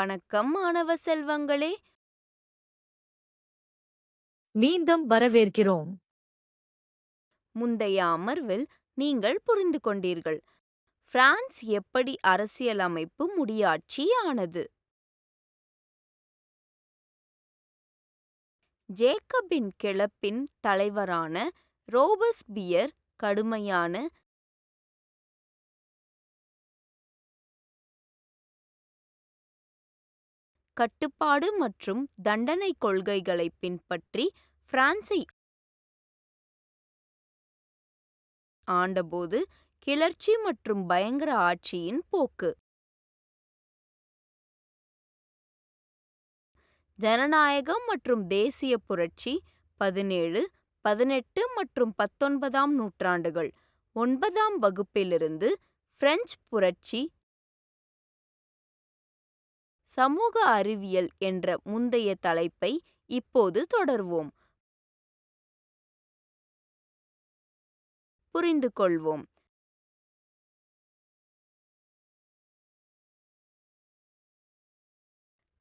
வணக்கம் மாணவ செல்வங்களே! மீண்டும் வரவேற்கிறோம். முந்தைய அமர்வில் நீங்கள் புரிந்து கொண்டீர்கள் பிரான்ஸ் எப்படி அரசியலமைப்பு முடியாட்சி ஆனது. ஜேக்கபின் கிளப்பின் தலைவரான ரோபஸ்பியர் கடுமையான கட்டுப்பாடு மற்றும் தண்டனை கொள்கைகளை பின்பற்றி பிரான்சை ஆண்டபோது கிளர்ச்சி மற்றும் பயங்கர ஆட்சியின் போக்கு ஜனநாயகம் மற்றும் தேசிய புரட்சி 17, 18 மற்றும் 19ஆம் நூற்றாண்டுகள் 9ஆம் வகுப்பிலிருந்து பிரெஞ்சு புரட்சி சமூக அறிவியல் என்ற முந்தைய தலைப்பை இப்போது தொடர்வோம். புரிந்து கொள்வோம்.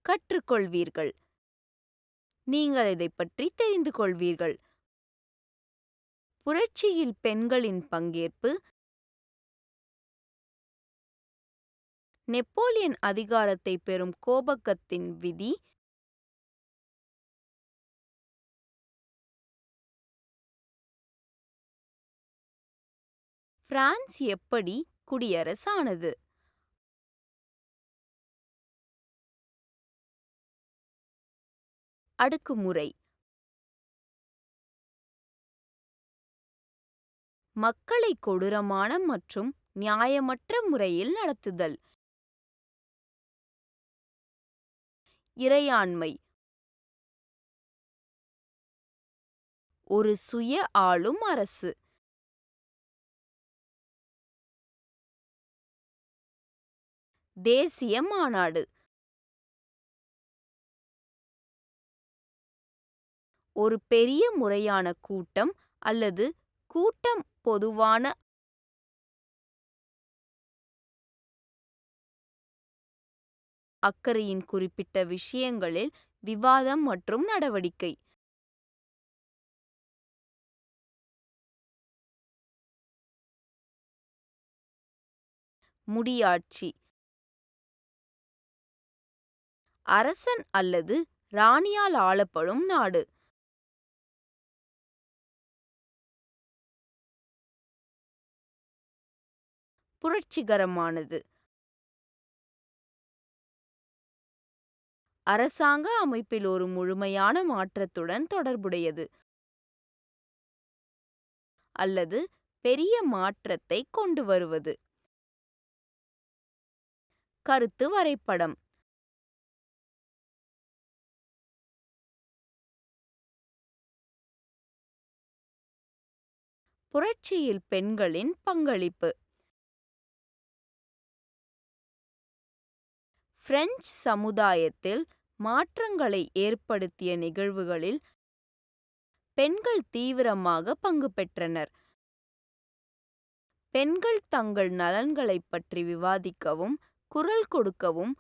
கற்றுக்கொள்வீர்கள். நீங்கள் இதைப் பற்றி தெரிந்து கொள்வீர்கள். புரட்சியில் பெண்களின் பங்கேற்பு, நெப்போலியன் அதிகாரத்தை பெறும் கோபக்கத்தின் விதி, பிரான்ஸ் எப்படி குடியரசானது. அடுக்குமுறை. மக்களை கொடூரமான மற்றும் நியாயமற்ற முறையில் நடத்துதல். இறையாண்மை. ஒரு சுய ஆளும் அரசு. தேசிய மாநாடு. ஒரு பெரிய முறையான கூட்டம் அல்லது கூட்டம் பொதுவான அக்கறையின் குறிப்பிட்ட விஷயங்களில் விவாதம் மற்றும் நடவடிக்கை. முடியாட்சி. அரசன் அல்லது ராணியால் ஆளப்படும் நாடு. புரட்சிகரமானது. அரசாங்க அமைப்பில் ஒரு முழுமையான மாற்றத்துடன் தொடர்புடையது அல்லது பெரிய மாற்றத்தை கொண்டு வருவது. கருத்து வரைபடம். புரட்சியில் பெண்களின் பங்களிப்பு. பிரெஞ்சு சமுதாயத்தில் மாற்றங்களை ஏற்படுத்திய நிகழ்வுகளில் பெண்கள் தீவிரமாக பங்கு பெற்றனர். பெண்கள் தங்கள் நலன்களைப் பற்றி விவாதிக்கவும் குரல் கொடுக்கவும்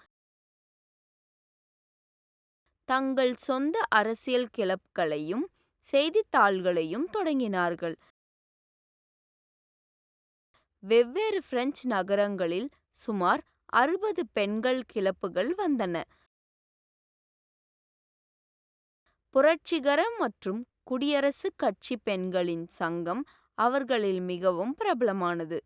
தங்கள் சொந்த அரசியல் கிளப்களையும் செய்தித்தாள்களையும் தொடங்கினார்கள். வெவ்வேறு பிரெஞ்சு நகரங்களில் சுமார் 60 பெண்கள் கிளப்புகள் வந்தன. புரட்சிகர மற்றும் குடியரசுக் கட்சி பெண்களின் சங்கம் அவர்களில் மிகவும் பிரபலமானது.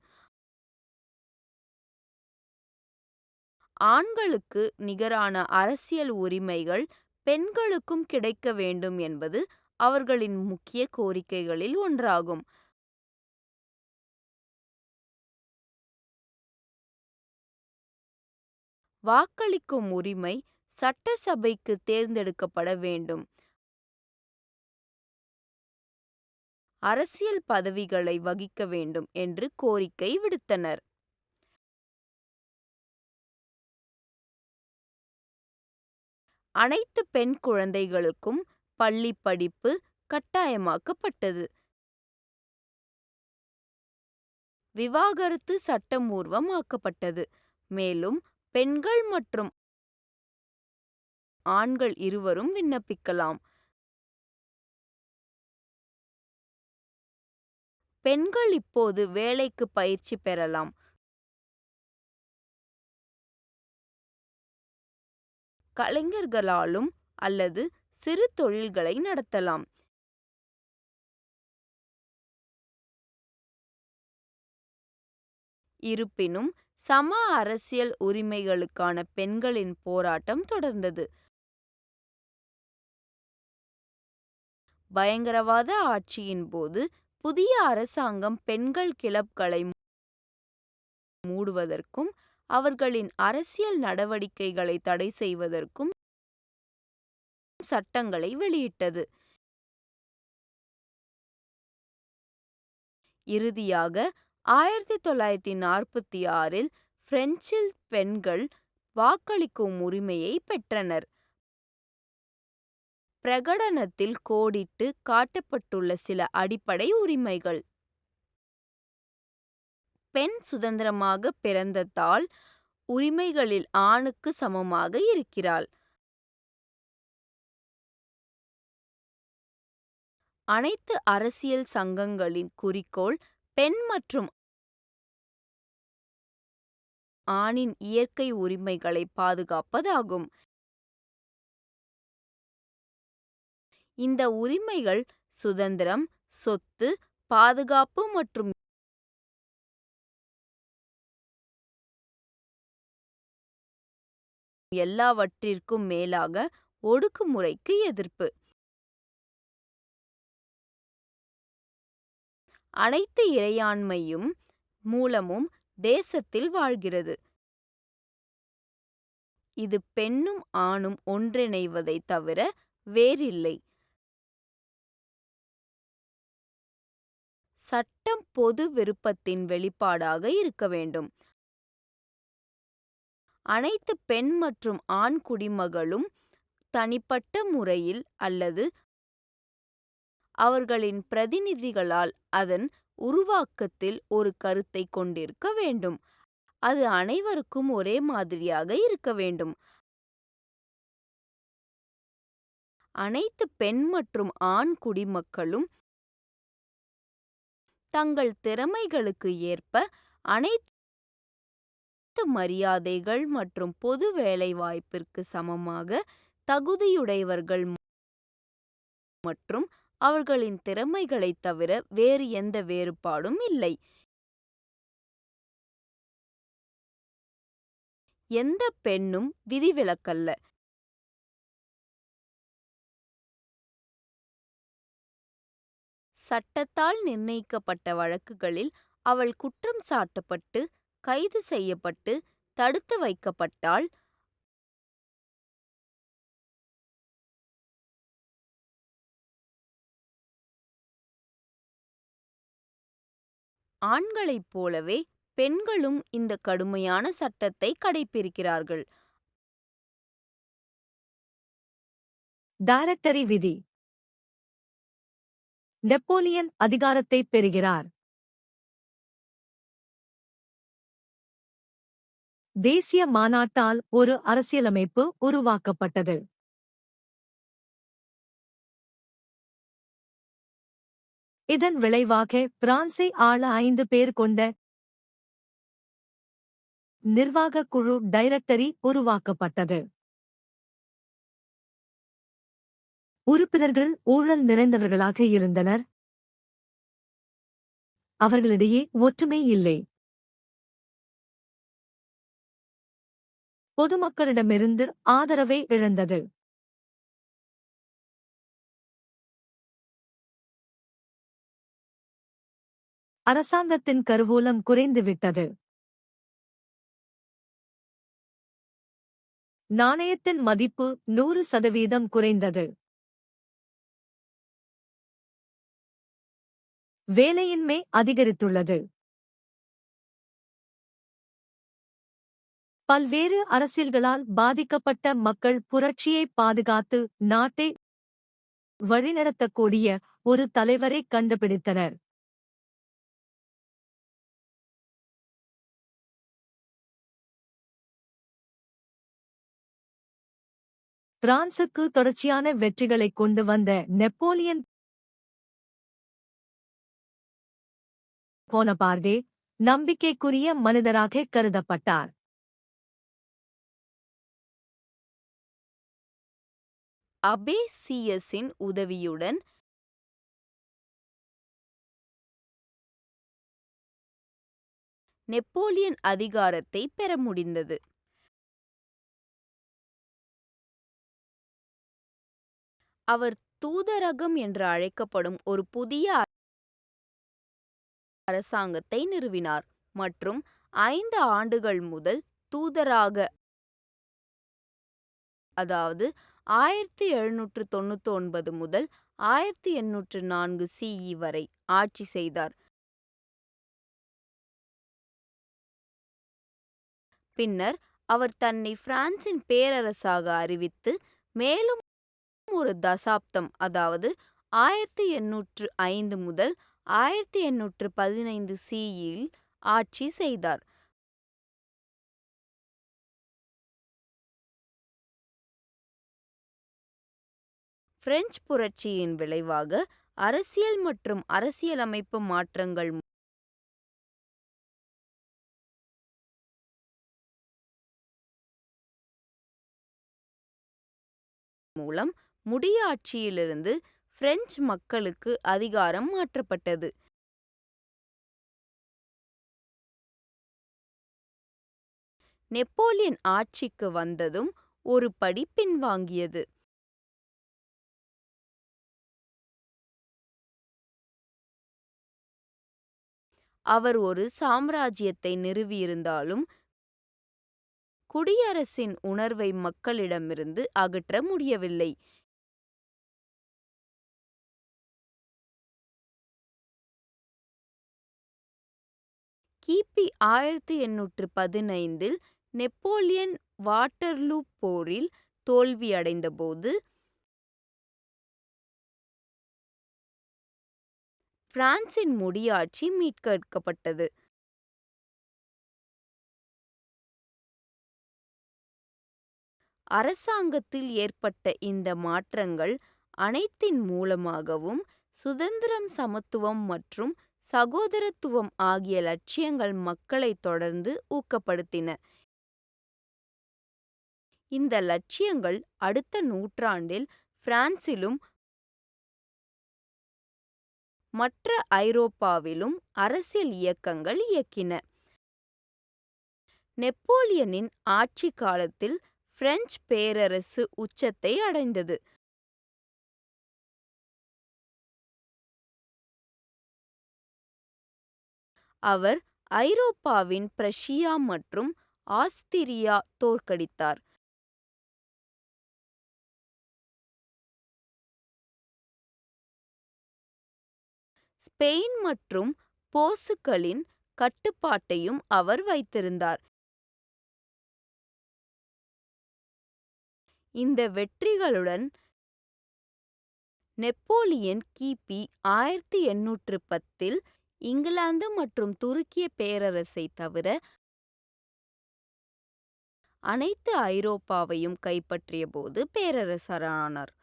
ஆண்களுக்கு நிகரான அரசியல் உரிமைகள் பெண்களுக்கும் கிடைக்க வேண்டும் என்பது அவர்களின் முக்கிய கோரிக்கைகளில் ஒன்றாகும். வாக்களிக்கும் உரிமை, சட்டசபைக்கு தேர்ந்தெடுக்கப்பட வேண்டும், அரசியல் பதவிகளை வகிக்க வேண்டும் என்று கோரிக்கை விடுத்தனர். அனைத்து பெண் குழந்தைகளுக்கும் பள்ளி படிப்பு கட்டாயமாக்கப்பட்டது. விவாகரத்து சட்டமூர்வமாக்கப்பட்டது. மேலும் பெண்கள் மற்றும் ஆண்கள் இருவரும் விண்ணப்பிக்கலாம். பெண்கள் இப்போது வேலைக்கு பயிற்சி பெறலாம். கலைஞர்களாலும் அல்லது சிறு தொழில்களை நடத்தலாம். இருப்பினும் சம அரசியல் உரிமைகளுக்கான பெண்களின் போராட்டம் தொடர்ந்தது. பயங்கரவாத ஆட்சியின் போது புதிய அரசாங்கம் பெண்கள் கிளப்களை மூடுவதற்கும் அவர்களின் அரசியல் நடவடிக்கைகளை தடை செய்வதற்கும் சட்டங்களை வெளியிட்டது. இறுதியாக 1946இல் பிரெஞ்சில் பெண்கள் வாக்களிக்கும் உரிமையை பெற்றனர். பிரகடனத்தில் கோடிட்டு காட்டப்பட்டுள்ள சில அடிப்படை உரிமைகள்: பெண் சுதந்திரமாக பிறந்ததால் உரிமைகளில் ஆணுக்கு சமமாக இருக்கிறாள். அனைத்து அரசியல் சங்கங்களின் குறிக்கோள் பெண் மற்றும் ஆணின் இயற்கை உரிமைகளை பாதுகாப்பதாகும். இந்த உரிமைகள் சுதந்திரம், சொத்து, பாதுகாப்பு மற்றும் எல்லாவற்றிற்கும் மேலாக ஒடுக்குமுறைக்கு எதிர்ப்பு. அனைத்து இறையாண்மையும் மூலமும் தேசத்தில் வாழ்கிறது. இது பெண்ணும் ஆணும் ஒன்றிணைவதை தவிர வேறில்லை. சட்டம் பொது விருப்பத்தின் வெளிப்பாடாக இருக்க வேண்டும். அனைத்து பெண் மற்றும் ஆண் குடிமகளும் தனிப்பட்ட முறையில் அல்லது அவர்களின் பிரதிநிதிகளால் அதன் உருவாக்கத்தில் ஒரு கருத்தை கொண்டிருக்க வேண்டும். அது அனைவருக்கும் ஒரே மாதிரியாக இருக்க வேண்டும். அனைத்து பெண் மற்றும் ஆண் குடிமக்களும் தங்கள் திறமைகளுக்கு ஏற்ப அனைத்து மரியாதைகள் மற்றும் பொது வேலைவாய்ப்பிற்கு சமமாக தகுதியுடையவர்கள் மற்றும் அவர்களின் திறமைகளைத் தவிர வேறு எந்த வேறுபாடும் இல்லை. எந்த பெண்ணும் விதிவிலக்கல்ல. சட்டத்தால் நிர்ணயிக்கப்பட்ட வழக்குகளில் அவள் குற்றம் சாட்டப்பட்டு கைது செய்யப்பட்டு தடுத்து வைக்கப்பட்டால் ஆண்களைப் போலவே பெண்களும் இந்த கடுமையான சட்டத்தை கடைபிடிக்கிறார்கள். டைரக்டரி விதி. நெப்போலியன் அதிகாரத்தை பெறுகிறார். தேசிய மாநாட்டால் ஒரு அரசியலமைப்பு உருவாக்கப்பட்டது. இதன் விளைவாக பிரான்சை ஆள 5 பேர் கொண்ட நிர்வாகக் குழு டைரக்டரி உருவாக்கப்பட்டது. உறுப்பினர்கள் ஊழல் நிறைந்தவர்களாக இருந்தனர். அவர்களிடையே ஒற்றுமை இல்லை. பொதுமக்களிடமிருந்து ஆதரவை இழந்தது. அரசாங்கத்தின் கருவூலம் குறைந்துவிட்டது. நாணயத்தின் மதிப்பு 100% குறைந்தது. வேலையின்மை அதிகரித்துள்ளது. பல்வேறு அரசியல்களால் பாதிக்கப்பட்ட மக்கள் புரட்சியை பாதுகாத்து நாட்டை வழிநடத்தக்கூடிய ஒரு தலைவரை கண்டுபிடித்தனர். பிரான்சுக்கு தொடர்ச்சியான வெற்றிகளைக் கொண்டு வந்த நெப்போலியன் போனபார்தே நம்பிக்கைக்குரிய மனிதராக கருதப்பட்டார். அபே சியஸின் உதவியுடன் நெப்போலியன் அதிகாரத்தை பெற முடிந்தது. அவர் தூதரகம் என்று அழைக்கப்படும் ஒரு புதிய அரசாங்கத்தை நிறுவினார் மற்றும் 5 ஆண்டுகள் முதல் தூதராக, அதாவது 1799 முதல் 1804 CE வரை ஆட்சி செய்தார். பின்னர் அவர் தன்னை பிரான்சின் பேரரசாக அறிவித்து மேலும் ஒரு தசாப்தம், அதாவது 1805 முதல் 1815 CE-யில் ஆட்சி செய்தார். பிரெஞ்சு புரட்சியின் விளைவாக அரசியல் மற்றும் அரசியலமைப்பு மாற்றங்கள் மூலம் முடியாட்சியிலிருந்து பிரெஞ்சு மக்களுக்கு அதிகாரம் மாற்றப்பட்டது. நெப்போலியன் ஆட்சிக்கு வந்ததும் ஒரு படி பின்வாங்கியது. அவர் ஒரு சாம்ராஜ்யத்தை நிறுவியிருந்தாலும் குடியரசின் உணர்வை மக்களிடமிருந்து அகற்ற முடியவில்லை. கிபி 1815-இல் நெப்போலியன் வாட்டர்லூ போரில் தோல்வியடைந்தபோது பிரான்சின் முடியாட்சி மீட்கப்பட்டது. அரசாங்கத்தில் ஏற்பட்ட இந்த மாற்றங்கள் அனைத்தின் மூலமாகவும் சுதந்திரம், சமத்துவம் மற்றும் சகோதரத்துவம் ஆகிய லட்சியங்கள் மக்களை தொடர்ந்து ஊக்கப்படுத்தின. இந்த லட்சியங்கள் அடுத்த நூற்றாண்டில் பிரான்சிலும் மற்ற ஐரோப்பாவிலும் அரசியல் இயக்கங்கள் இயக்கின. நெப்போலியனின் ஆட்சி காலத்தில் பிரெஞ்சு பேரரசு உச்சத்தை அடைந்தது. அவர் ஐரோப்பாவின் பிரஷியா மற்றும் ஆஸ்திரியா தோற்கடித்தார். ஸ்பெயின் மற்றும் போர்ச்சுகலின் கட்டுப்பாட்டையும் அவர் வைத்திருந்தார். இந்த வெற்றிகளுடன் நெப்போலியன் கிபி 1810-இல் இங்கிலாந்து மற்றும் துருக்கிய பேரரசை தவிர அனைத்து ஐரோப்பாவையும் கைப்பற்றிய போது பேரரசரானார்.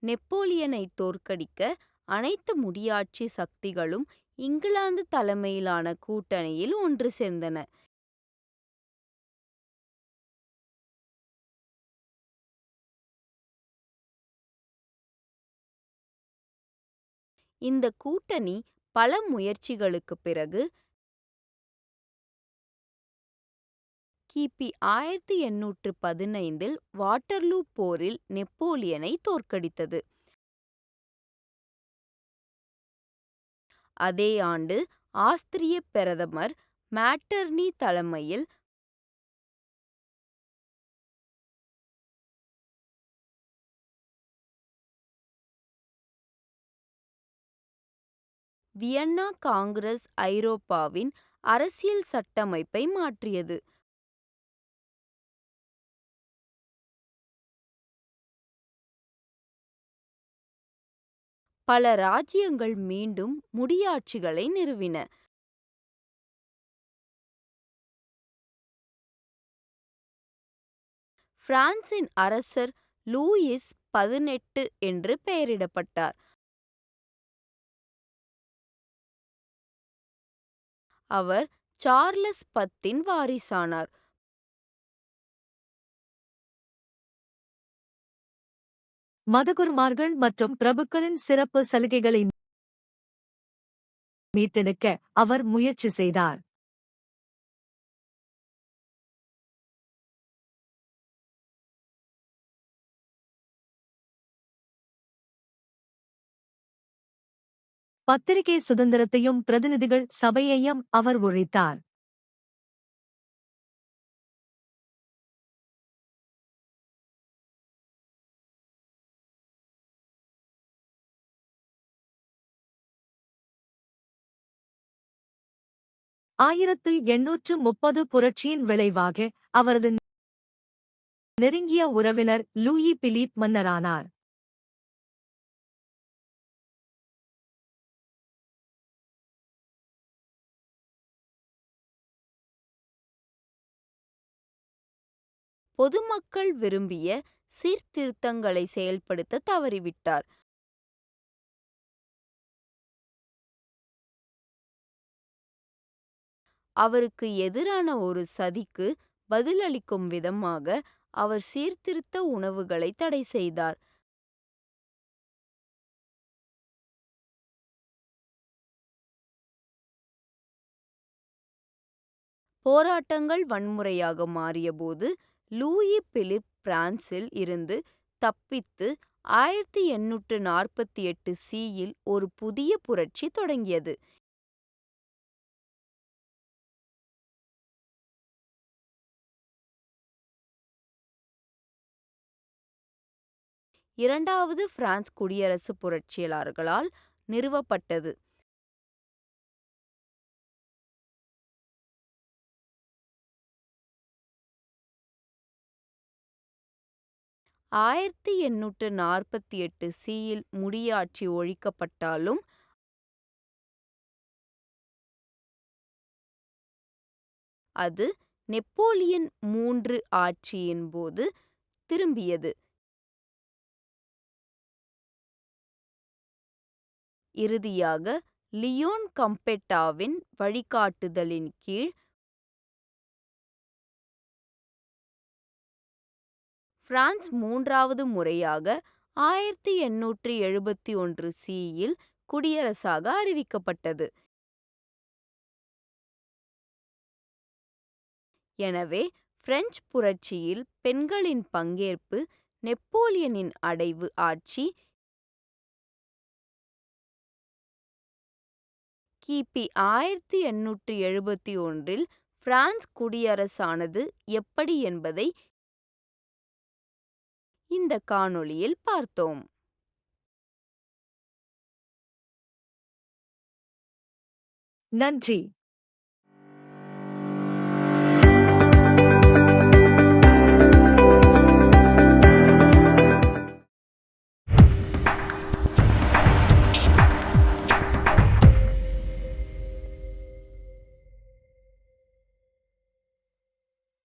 நெப்போலியனை தோற்கடிக்க அனைத்து முடியாட்சி சக்திகளும் இங்கிலாந்து தலைமையிலான கூட்டணியில் ஒன்று சேர்ந்தன. இந்த கூட்டணி பல முயற்சிகளுக்குப் பிறகு கிபி 1815-இல் வாட்டர்லூ போரில் நெப்போலியனை தோற்கடித்தது. அதே ஆண்டு ஆஸ்திரிய பிரதமர் மேட்டர்னி தலைமையில் வியன்னா காங்கிரஸ் ஐரோப்பாவின் அரசியல் சட்டமைப்பை மாற்றியது. பல ராஜ்யங்கள் மீண்டும் முடியாட்சிகளை நிறுவின. பிரான்சின் அரசர் லூயிஸ் 18 என்று பெயரிடப்பட்டார். அவர் சார்லஸ் 10 வாரிசானார். மதகுருமார்கள் மற்றும் பிரபுக்களின் சிறப்பு சலுகைகளை மீட்டெடுக்க அவர் முயற்சி செய்தார். பத்திரிகை சுதந்திரத்தையும் பிரதிநிதிகள் சபையையும் அவர் ஒழித்தார். ஆயிரத்து 830 புரட்சியின் விளைவாக அவரது நெருங்கிய உறவினர் லூயி பிலிப் மன்னரானார். பொதுமக்கள் விரும்பிய சீர்திருத்தங்களை செயல்படுத்த தவறிவிட்டார். அவருக்கு எதிரான ஒரு சதிக்கு பதிலளிக்கும் விதமாக அவர் சீர்திருத்த உணவுகளை தடை செய்தார். போராட்டங்கள் வன்முறையாக மாறியபோது லூயி பிலிப் பிரான்சில் இருந்து தப்பித்து 1848 சி-யில் ஒரு புதிய புரட்சி தொடங்கியது. இரண்டாவது பிரான்ஸ் குடியரசு புரட்சியாளர்களால் நிறுவப்பட்டது. ஆயிரத்தி 1848 சி-யில் முடியாட்சி ஒழிக்கப்பட்டாலும் அது நெப்போலியன் III ஆட்சியின் போது திரும்பியது. இறுதியாக லியோன் கம்பெட்டாவின் வழிகாட்டுதலின் கீழ் பிரான்ஸ் மூன்றாவது முறையாக 1871 சி-யில் குடியரசாக அறிவிக்கப்பட்டது. எனவே பிரெஞ்சு புரட்சியில் பெண்களின் பங்கேற்பு, நெப்போலியனின் அடைவு ஆட்சி, கிபி 1871 பிரான்ஸ் குடியரசானது எப்படி என்பதை இந்த காணொளியில் பார்த்தோம். நன்றி.